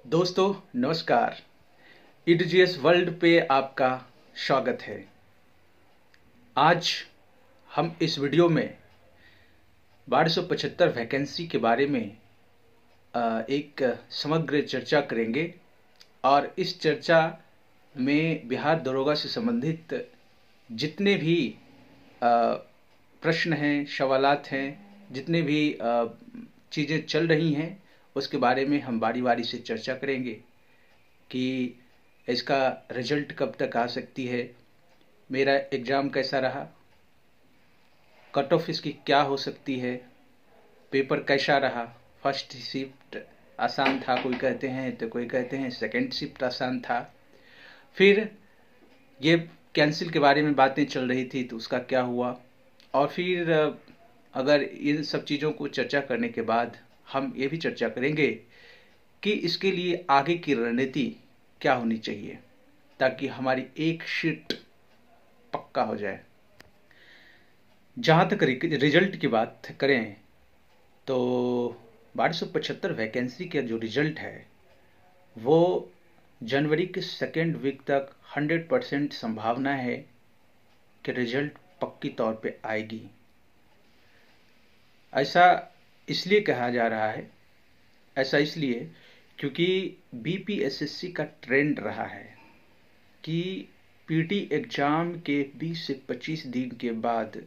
दोस्तों नमस्कार। ईडीजीएस वर्ल्ड पे आपका स्वागत है। आज हम इस वीडियो में 1275 वैकेंसी के बारे में एक समग्र चर्चा करेंगे और इस चर्चा में बिहार दरोगा से संबंधित जितने भी प्रश्न हैं, सवालात हैं, जितने भी चीज़ें चल रही हैं उसके बारे में हम बारी बारी से चर्चा करेंगे कि इसका रिजल्ट कब तक आ सकती है, मेरा एग्ज़ाम कैसा रहा, कट ऑफ इसकी क्या हो सकती है, पेपर कैसा रहा, फर्स्ट शिफ्ट आसान था कोई कहते हैं, तो कोई कहते हैं सेकंड शिफ्ट आसान था। फिर ये कैंसिल के बारे में बातें चल रही थी तो उसका क्या हुआ, और फिर अगर इन सब चीज़ों को चर्चा करने के बाद हम ये भी चर्चा करेंगे कि इसके लिए आगे की रणनीति क्या होनी चाहिए ताकि हमारी एक सीट पक्का हो जाए। जहाँ तक रिजल्ट की बात करें तो 1275 वैकेंसी का जो रिजल्ट है वो जनवरी के सेकेंड वीक तक 100% संभावना है कि रिजल्ट पक्की तौर पे आएगी। ऐसा इसलिए कहा जा रहा है, ऐसा इसलिए क्योंकि बीपीएसएससी का ट्रेंड रहा है कि पीटी एग्ज़ाम के 20 से 25 दिन के बाद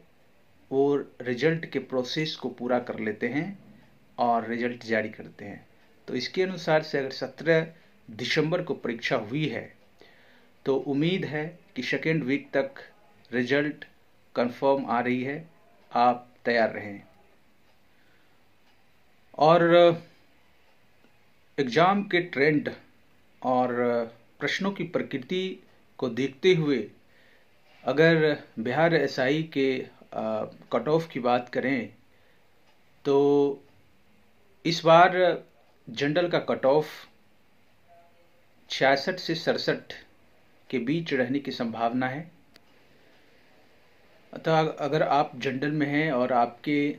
वो रिजल्ट के प्रोसेस को पूरा कर लेते हैं और रिजल्ट जारी करते हैं। तो इसके अनुसार से अगर 17 दिसंबर को परीक्षा हुई है तो उम्मीद है कि सेकेंड वीक तक रिजल्ट कंफर्म आ रही है, आप तैयार रहें। और एग्ज़ाम के ट्रेंड और प्रश्नों की प्रकृति को देखते हुए अगर बिहार एसआई के कट ऑफ की बात करें तो इस बार जनरल का कट ऑफ 66 से 67 के बीच रहने की संभावना है। अतः अगर आप जनरल में हैं और आपके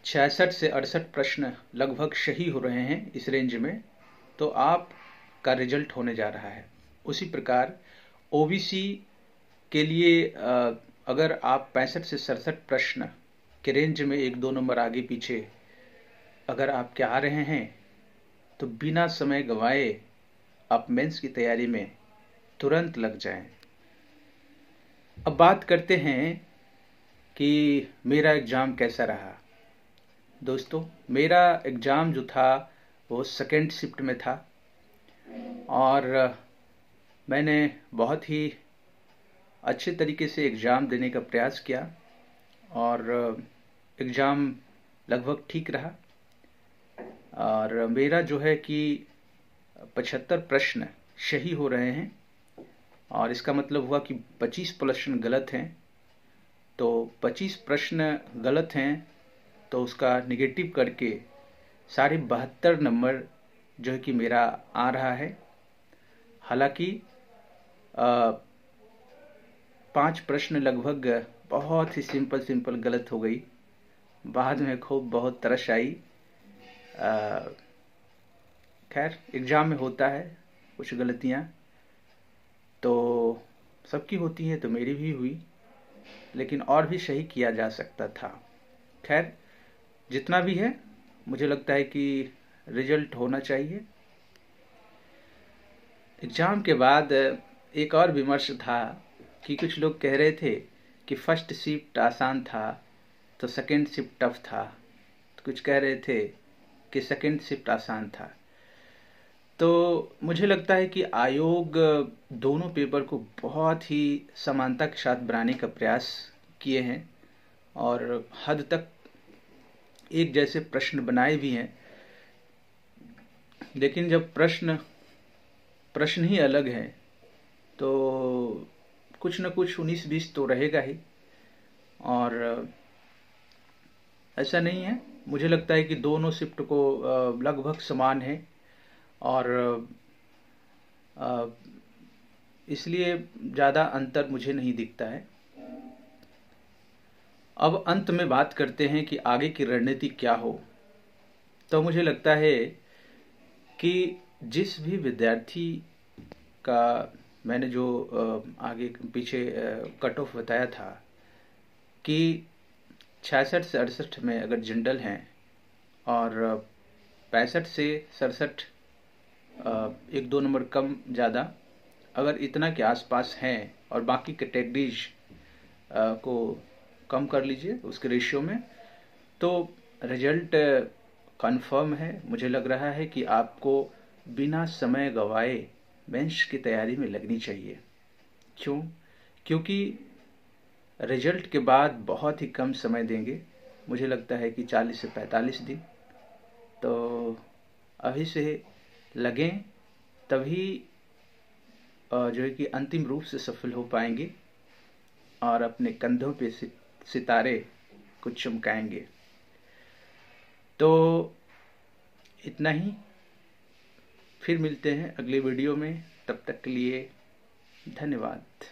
66 से 68 प्रश्न लगभग सही हो रहे हैं इस रेंज में, तो आपका रिजल्ट होने जा रहा है। उसी प्रकार ओबीसी के लिए अगर आप 65 से 67 प्रश्न के रेंज में 1-2 नंबर आगे पीछे अगर आपके आ रहे हैं तो बिना समय गंवाए आप मेंस की तैयारी में तुरंत लग जाएं। अब बात करते हैं कि मेरा एग्ज़ाम कैसा रहा। दोस्तों मेरा एग्ज़ाम जो था वो सेकेंड शिफ्ट में था और मैंने बहुत ही अच्छे तरीके से एग्ज़ाम देने का प्रयास किया और एग्ज़ाम लगभग ठीक रहा। और मेरा जो है कि 75 प्रश्न सही हो रहे हैं और इसका मतलब हुआ कि 25 प्रश्न गलत हैं। तो 25 प्रश्न गलत हैं तो उसका निगेटिव करके 72 नंबर जो है कि मेरा आ रहा है। हालांकि 5 प्रश्न लगभग बहुत ही सिंपल गलत हो गई, बाद में खूब बहुत तरस आई। खैर एग्ज़ाम में होता है कुछ गलतियां, तो सबकी होती हैं तो मेरी भी हुई, लेकिन और भी सही किया जा सकता था। खैर जितना भी है मुझे लगता है कि रिजल्ट होना चाहिए। एग्ज़ाम के बाद एक और विमर्श था कि कुछ लोग कह रहे थे कि फर्स्ट शिफ्ट आसान था तो सेकंड शिफ्ट टफ था, तो कुछ कह रहे थे कि सेकंड शिफ्ट आसान था। तो मुझे लगता है कि आयोग दोनों पेपर को बहुत ही समानता के साथ बनाने का प्रयास किए हैं और हद तक एक जैसे प्रश्न बनाए भी हैं, लेकिन जब प्रश्न ही अलग हैं तो कुछ न कुछ 19-20 तो रहेगा ही। और ऐसा नहीं है, मुझे लगता है कि दोनों शिफ्ट को लगभग समान है और इसलिए ज़्यादा अंतर मुझे नहीं दिखता है। अब अंत में बात करते हैं कि आगे की रणनीति क्या हो। तो मुझे लगता है कि जिस भी विद्यार्थी का मैंने जो आगे पीछे कट ऑफ बताया था कि 66 से 68 में अगर जनरल हैं और 65 से 67 एक दो नंबर कम ज़्यादा अगर इतना के आसपास हैं और बाकी कैटेगरीज को कम कर लीजिए उसके रेशियो में, तो रिजल्ट कंफर्म है। मुझे लग रहा है कि आपको बिना समय गवाए मेंस की तैयारी में लगनी चाहिए। क्यों? क्योंकि रिजल्ट के बाद बहुत ही कम समय देंगे, मुझे लगता है कि 40 से 45 दिन। तो अभी से लगें, तभी जो है कि अंतिम रूप से सफल हो पाएंगे और अपने कंधों पे सितारे को चमकाएंगे। तो इतना ही, फिर मिलते हैं अगले वीडियो में। तब तक के लिए धन्यवाद।